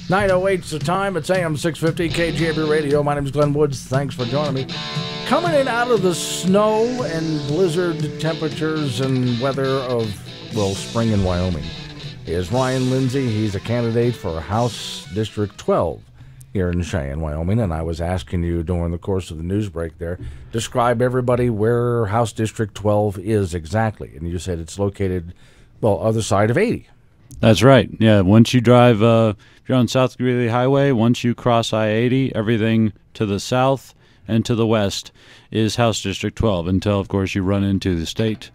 9:08 is the time. It's AM 650 KGAB Radio. My name is Glenn Woods. Thanks for joining me. Coming in out of the snow and blizzard temperatures and weather of, well, spring in Wyoming is Ryan Lindsey. He's a candidate for House District 12 here in Cheyenne, Wyoming. And I was asking you during the course of the news break there, describe everybody where House District 12 is exactly. And you said it's located, well, other side of 80. That's right. Yeah, once you drive, if you're on South Greeley Highway, once you cross I-80, everything to the south and to the west is House District 12 until, of course, you run into the state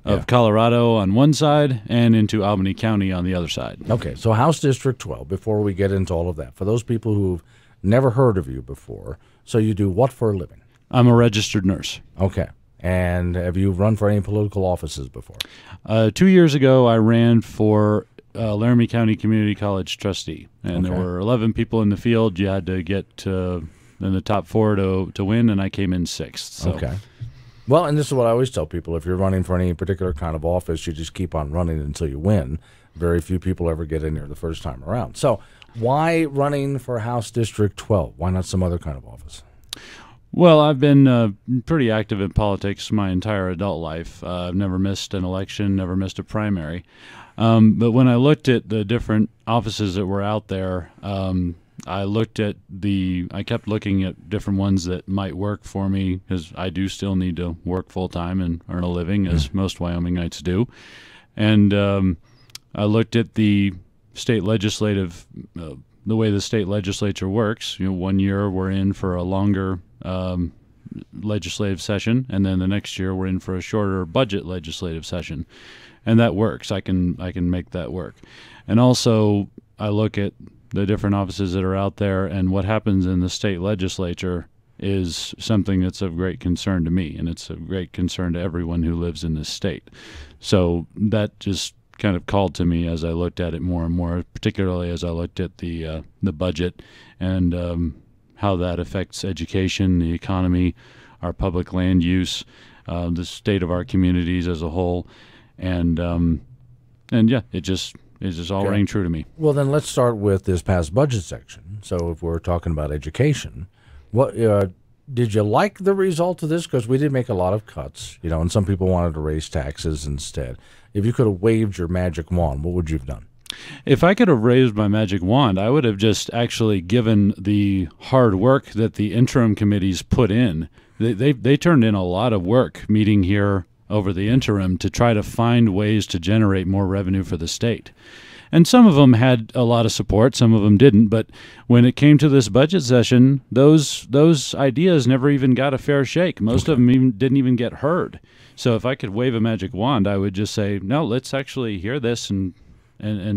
of Colorado on one side and into Albany County on the other side. Okay, so House District 12, before we get into all of that, for those people who've never heard of you before, so you do what for a living? I'm a registered nurse. Okay. And have you run for any political offices before? 2 years ago, I ran for Laramie County Community College trustee, and there were 11 people in the field. You had to get in the top four to win, and I came in sixth. So. Okay. Well, and this is what I always tell people. If you're running for any particular kind of office, you just keep on running until you win. Very few people ever get in there the first time around. So why running for House District 12? Why not some other kind of office? Well, I've been pretty active in politics my entire adult life. I've never missed an election, never missed a primary. But when I looked at the different offices that were out there, I kept looking at different ones that might work for me, because I do still need to work full-time and earn a living, as most Wyomingites do. And I looked at the state legislative, the way the state legislature works. You know, 1 year we're in for a longer legislative session, and then the next year we're in for a shorter budget legislative session. And that works. I can make that work. And also, I look at the different offices that are out there, and what happens in the state legislature is something that's of great concern to me, and it's of great concern to everyone who lives in this state. So that just kind of called to me as I looked at it more and more, particularly as I looked at the budget and how that affects education, the economy, our public land use, the state of our communities as a whole. And yeah, it just all rang true to me. Well, then let's start with this past budget section. So if we're talking about education, what did you like the result of this? Because we did make a lot of cuts, you know, and some people wanted to raise taxes instead. If you could have waved your magic wand, what would you have done? If I could have raised my magic wand, I would have just actually given the hard work that the interim committees put in. They turned in a lot of work meeting here over the interim to try to find ways to generate more revenue for the state. And some of them had a lot of support, some of them didn't, but when it came to this budget session, those ideas never even got a fair shake. Most of them didn't even get heard. So if I could wave a magic wand, I would just say, no, let's actually hear this and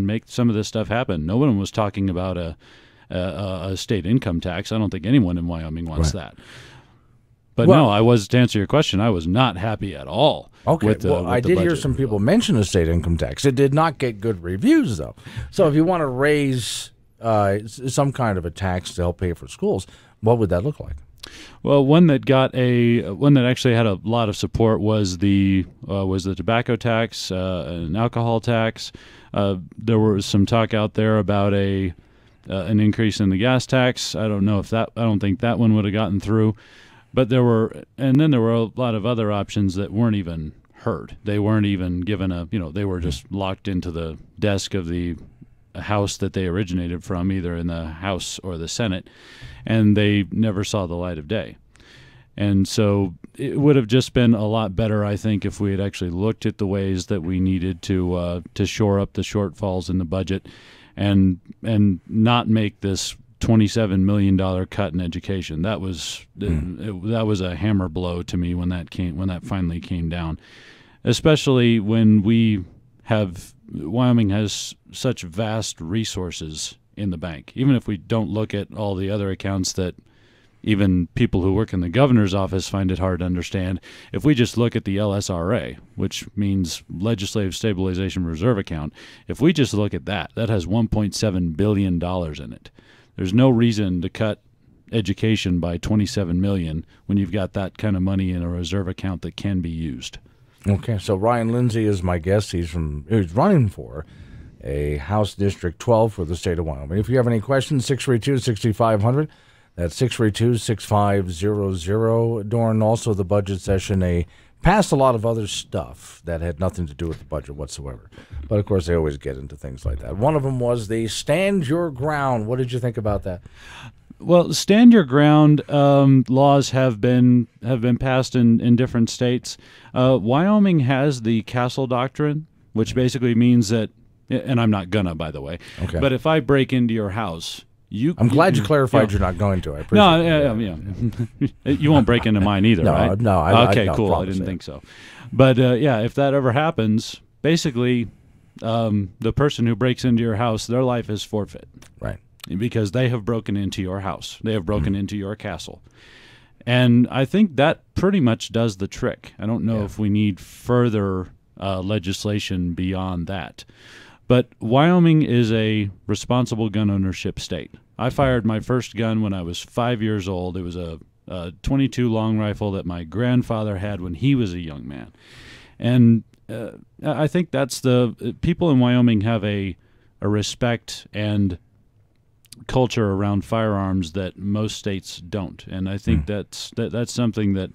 make some of this stuff happen. No one was talking about a state income tax. I don't think anyone in Wyoming wants that. But well, no, to answer your question, I was not happy at all. Okay, with I did hear some people mention a state income tax. It did not get good reviews, though. So if you want to raise some kind of a tax to help pay for schools, what would that look like? Well, one that actually had a lot of support was the tobacco tax, an alcohol tax. There was some talk out there about an increase in the gas tax. I don't think that one would have gotten through. But there were a lot of other options that weren't even heard. They weren't even given they were just locked into the desk of the House that they originated from, either in the House or the Senate, and they never saw the light of day. And so it would have just been a lot better, I think, if we had actually looked at the ways that we needed to shore up the shortfalls in the budget and not make this $27 million cut in education. That was that was a hammer blow to me when that finally came down, especially when Wyoming has such vast resources in the bank. Even if we don't look at all the other accounts that even people who work in the governor's office find it hard to understand, if we just look at the LSRA, which means Legislative Stabilization Reserve Account, if we just look at that has $1.7 billion in it. There's no reason to cut education by $27 million when you've got that kind of money in a reserve account that can be used. Okay, so Ryan Lindsey is my guest. He's running for a House District 12 for the state of Wyoming. If you have any questions, 632-6500. That's 632-6500. During also the budget session, they passed a lot of other stuff that had nothing to do with the budget whatsoever. But, of course, they always get into things like that. One of them was the Stand Your Ground. What did you think about that? Well, stand your ground laws have been passed in different states. Wyoming has the castle doctrine, which basically means that, and I'm not gonna, by the way, Okay. but if I break into your house, I'm glad you clarified you're not going to. I appreciate yeah. You won't break into mine either, No, right? no, okay, I cool. I promise didn't you. think so. But yeah, if that ever happens, basically, the person who breaks into your house, their life is forfeit. Right. Because they have broken into your house. They have broken into your castle. And I think that pretty much does the trick. I don't know if we need further legislation beyond that. But Wyoming is a responsible gun ownership state. I fired my first gun when I was 5 years old. It was a 22 long rifle that my grandfather had when he was a young man. And I think that's people in Wyoming have a respect and culture around firearms that most states don't, and I think that's something that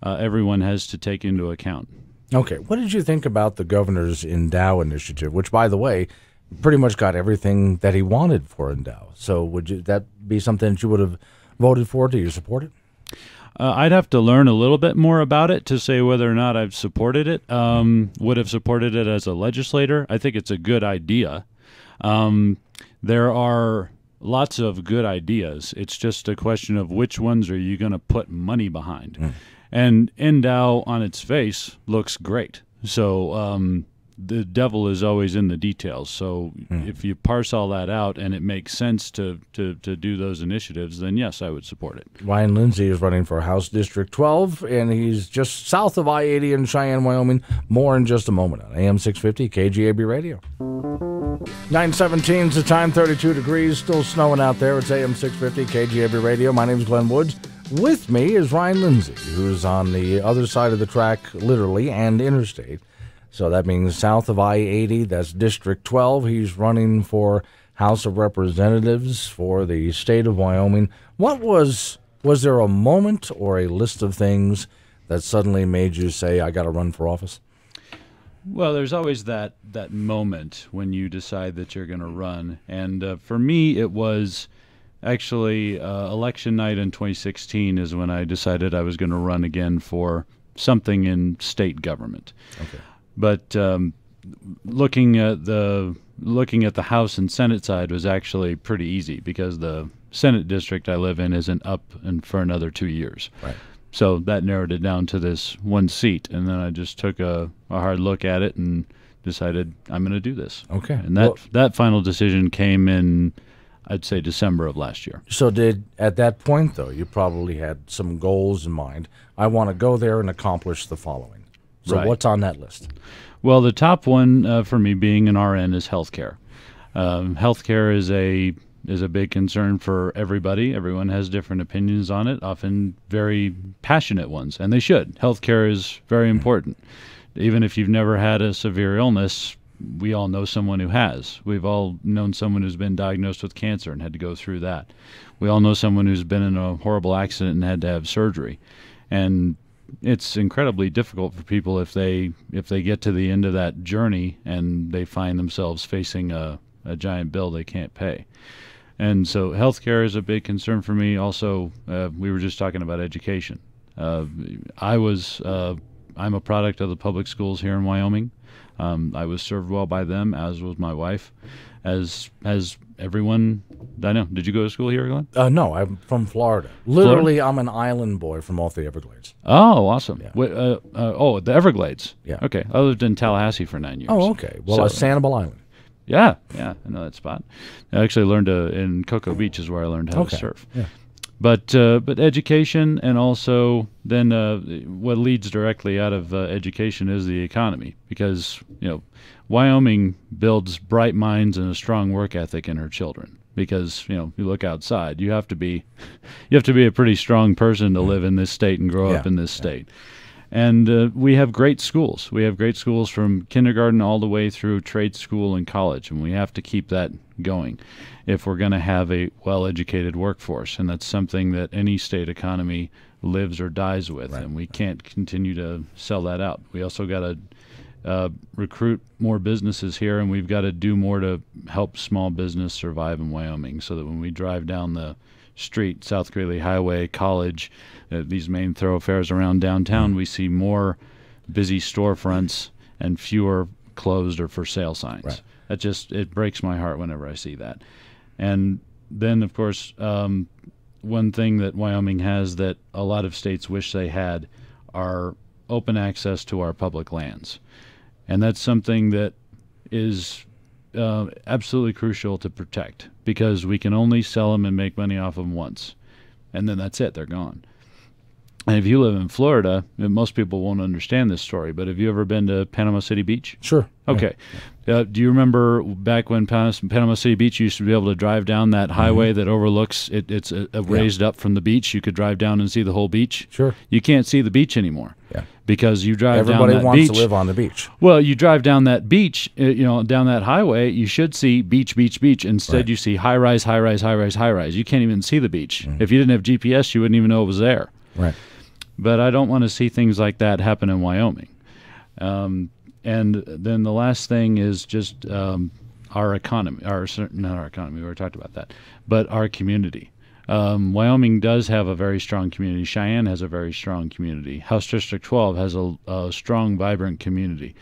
everyone has to take into account. Okay, what did you think about the governor's Endow initiative, which, by the way, pretty much got everything that he wanted for Endow? So would that be something that you would have voted for? Do you support it? I'd have to learn a little bit more about it to say whether or not I've supported it. Would have supported it as a legislator. I think it's a good idea. There are lots of good ideas. It's just a question of which ones are you going to put money behind. And Endow on its face looks great. So the devil is always in the details. So if you parse all that out and it makes sense to do those initiatives, then yes, I would support it. Ryan Lindsey is running for House District 12, and he's just south of I-80 in Cheyenne, Wyoming. More in just a moment on AM 650 KGAB Radio. 9:17 is the time, 32 degrees, still snowing out there. It's AM 650 KGAB Radio. My name is Glenn Woods. With me is Ryan Lindsey, who's on the other side of the track, literally, and interstate. So that means south of I-80, that's District 12. He's running for House of Representatives for the state of Wyoming. Was there a moment or a list of things that suddenly made you say, I got to run for office? Well, there's always that moment when you decide that you're going to run. And for me, it was actually election night in 2016 is when I decided I was going to run again for something in state government. Okay. But looking at the House and Senate side was actually pretty easy because the Senate district I live in isn't up and for another 2 years. Right. So that narrowed it down to this one seat, and then I just took a hard look at it and decided I'm going to do this. Okay. And that final decision came in, I'd say, December of last year. So at that point, though, you probably had some goals in mind. I want to go there and accomplish the following. So Right. What's on that list? Well, the top one for me, being an RN, is healthcare. Healthcare is a big concern for everybody. Everyone has different opinions on it, often very passionate ones, and they should. Healthcare is very important. Even if you've never had a severe illness, we all know someone who has. We've all known someone who's been diagnosed with cancer and had to go through that. We all know someone who's been in a horrible accident and had to have surgery. And it's incredibly difficult for people if they get to the end of that journey and they find themselves facing a giant bill they can't pay. And so healthcare is a big concern for me. Also, we were just talking about education. I'm a product of the public schools here in Wyoming. I was served well by them, as was my wife, as everyone I know. Did you go to school here, Glenn? No, I'm from Florida. Literally, I'm an island boy from off the Everglades. Oh, awesome. Yeah. The Everglades. Yeah. Okay. I lived in Tallahassee for 9 years. Oh, okay. Well, Sanibel Island. Yeah, I know that spot. I actually learned in Cocoa Beach is where I learned how to surf. Yeah. But education, and also then what leads directly out of education is the economy, because Wyoming builds bright minds and a strong work ethic in her children. Because you look outside, you have to be a pretty strong person to live in this state and grow up in this state. And we have great schools. We have great schools from kindergarten all the way through trade school and college, and we have to keep that going if we're going to have a well-educated workforce. And that's something that any state economy lives or dies with, and we can't continue to sell that out. We also got to recruit more businesses here, and we've got to do more to help small business survive in Wyoming, so that when we drive down the street, South Greeley Highway, College, these main thoroughfares around downtown, we see more busy storefronts and fewer closed or for sale signs. It breaks my heart whenever I see that. And then, of course, one thing that Wyoming has that a lot of states wish they had are open access to our public lands. And that's something that is absolutely crucial to protect, because we can only sell them and make money off them once, and then that's it, they're gone. And if you live in Florida, most people won't understand this story, but have you ever been to Panama City Beach? Sure. Okay. Do you remember back when Panama City Beach used to be able to drive down that highway that overlooks it's raised up from the beach? You could drive down and see the whole beach. Sure. You can't see the beach anymore. Yeah. Because you drive down that beach. Everybody wants to live on the beach. Well, you drive down that beach, down that highway, you should see beach, beach, beach. Instead, you see high rise, high rise, high rise, high rise. You can't even see the beach. If you didn't have GPS, you wouldn't even know it was there. Right. But I don't want to see things like that happen in Wyoming. And then the last thing is just our economy, not our economy, we already talked about that, but our community. Wyoming does have a very strong community. Cheyenne has a very strong community. House District 12 has a strong, vibrant community.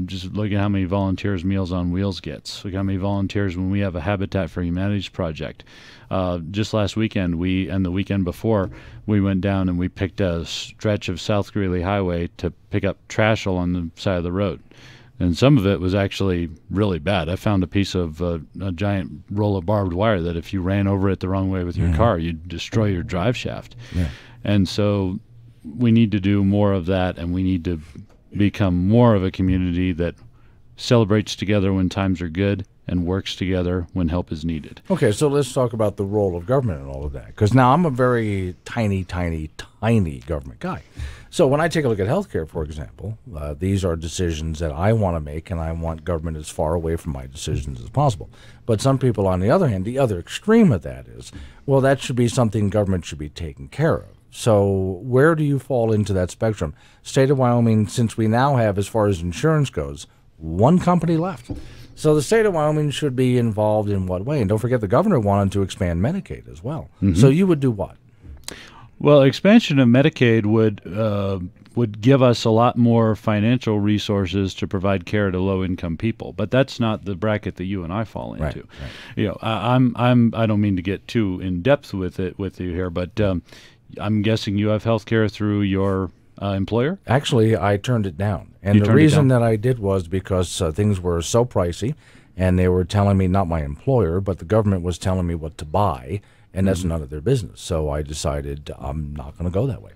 Just look at how many volunteers Meals on Wheels gets. Look at how many volunteers when we have a Habitat for Humanity's project. Just last weekend, and the weekend before, we went down and we picked a stretch of South Greeley Highway to pick up trash along the side of the road. And some of it was actually really bad. I found a piece of a giant roll of barbed wire that if you ran over it the wrong way with your car, you'd destroy your drive shaft. Yeah. And so we need to do more of that, and we need to become more of a community that celebrates together when times are good and works together when help is needed. Okay, so let's talk about the role of government and all of that. Because now I'm a very tiny, tiny, tiny government guy. So when I take a look at healthcare, for example, these are decisions that I want to make, and I want government as far away from my decisions as possible. But some people, on the other hand, the other extreme of that is, well, that should be something government should be taking care of. So where do you fall into that spectrum? State of Wyoming, since we now have, as far as insurance goes, one company left. So the state of Wyoming should be involved in what way? And don't forget, the governor wanted to expand Medicaid as well. So you would do what? Well, expansion of Medicaid would give us a lot more financial resources to provide care to low-income people, but that's not the bracket that you and I fall into. Right. You know, I don't mean to get too in depth with you here, but I'm guessing you have health care through your employer? Actually, I turned it down. And the reason that I did was because things were so pricey, and they were telling me, not my employer, but the government was telling me what to buy, and that's none of their business. So I decided I'm not going to go that way.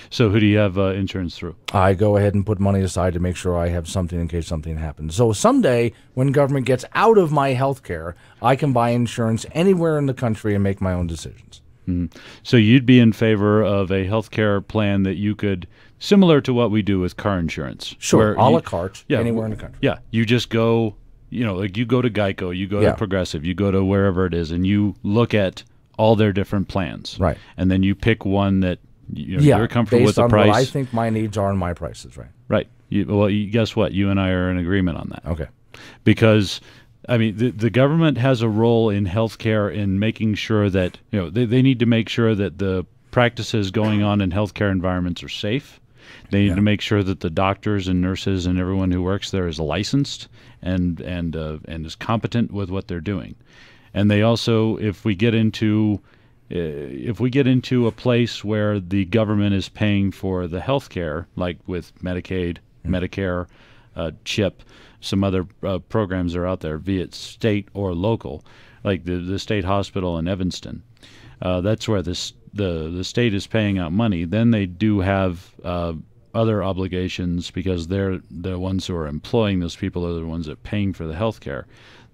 So who do you have insurance through? I go ahead and put money aside to make sure I have something in case something happens. So someday, when government gets out of my health care, I can buy insurance anywhere in the country and make my own decisions. So you'd be in favor of a health care plan that you could, similar to what we do with car insurance. Sure, a la carte, anywhere in the country. Yeah, you just go, like you go to Geico, you go to Progressive, you go to wherever it is, and you look at all their different plans. Right. And then you pick one that you're comfortable with the price. Based on what I think my needs are and my prices, right? Right. Guess what? You and I are in agreement on that. Okay. Because I mean, the government has a role in healthcare in making sure that, they need to make sure that the practices going on in healthcare environments are safe. They need to make sure that the doctors and nurses and everyone who works there is licensed and is competent with what they're doing. And they also, if we get into a place where the government is paying for the healthcare, like with Medicaid, Medicare, CHIP, some other programs are out there, be it state or local, like the state hospital in Evanston. That's where the state is paying out money. Then they do have other obligations because they're the ones who are employing those people, are the ones that are paying for the health care.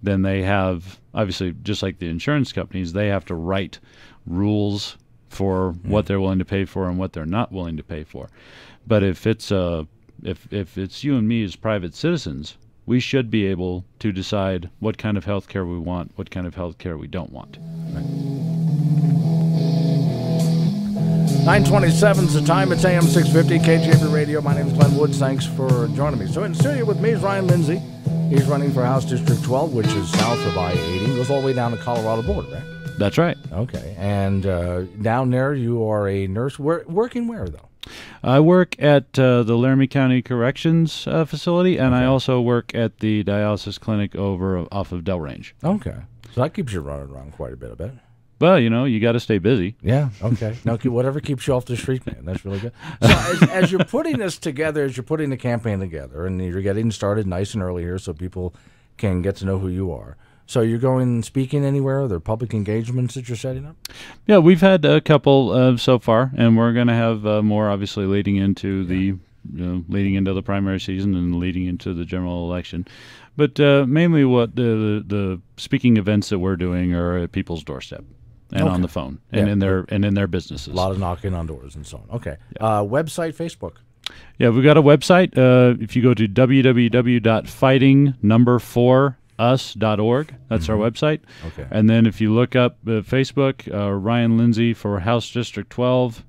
Then they have, obviously, just like the insurance companies, they have to write rules for what they're willing to pay for and what they're not willing to pay for. But if it's if it's you and me as private citizens, we should be able to decide what kind of health care we want, what kind of health care we don't want. 9:27 is the time. It's AM 650 KGAB Radio. My name is Glenn Woods. Thanks for joining me. So in studio with me is Ryan Lindsey. He's running for House District 12, which is south of I-80. Goes all the way down to Colorado border, right? That's right. Okay. And down there, you are a nurse. Working where, though? I work at the Laramie County Corrections facility, and I also work at the dialysis clinic off of Del Range. Okay. So that keeps you running around quite a bit, I bet. Well, you got to stay busy. Yeah, okay. No, whatever keeps you off the street, man. That's really good. So as you're putting this together, as you're putting the campaign together, and you're getting started nice and early here so people can get to know who you are. So you're going speaking anywhere? Are there public engagements that you're setting up? Yeah, we've had a couple so far, and we're going to have more, obviously, leading into the primary season and leading into the general election. But mainly what the speaking events that we're doing are at people's doorstep. And on the phone, and in their businesses. A lot of knocking on doors and so on. Okay. Yeah. Website, Facebook. Yeah, we've got a website. If you go to www.fighting4us.org, that's our website. Okay. And then if you look up Facebook, Ryan Lindsey for House District 12,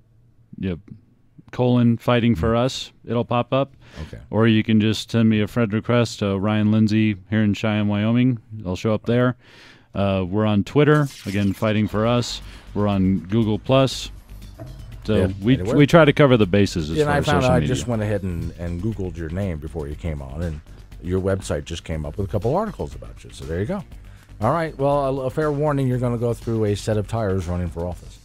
Fighting for Us, it'll pop up. Okay. Or you can just send me a friend request, Ryan Lindsey here in Cheyenne, Wyoming. I'll show up there. We're on Twitter, again, Fighting for Us. We're on Google+. So we try to cover the bases as far as social media. I just went ahead and Googled your name before you came on, and your website just came up with a couple articles about you. So there you go. All right. Well, a fair warning, you're going to go through a set of tires running for office.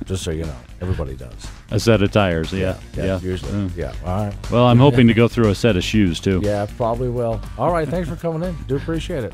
Just so you know. Everybody does. A set of tires, yeah. Usually. Yeah. All right. Well, I'm hoping to go through a set of shoes, too. Yeah, probably will. All right. Thanks for coming in. Do appreciate it.